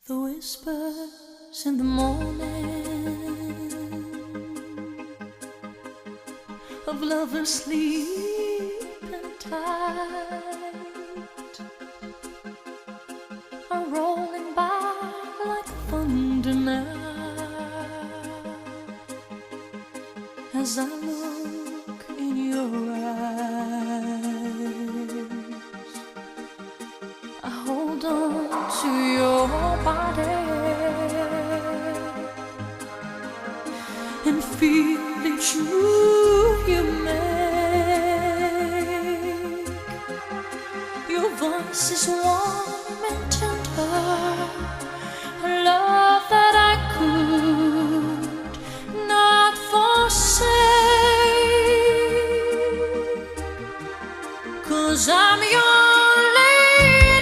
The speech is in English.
The whispers in the morning of lovers sleeping tight are rolling by like thunder now as I look in your eyes. I hold on to your body and feel each move you make. Your voice is warm and tender,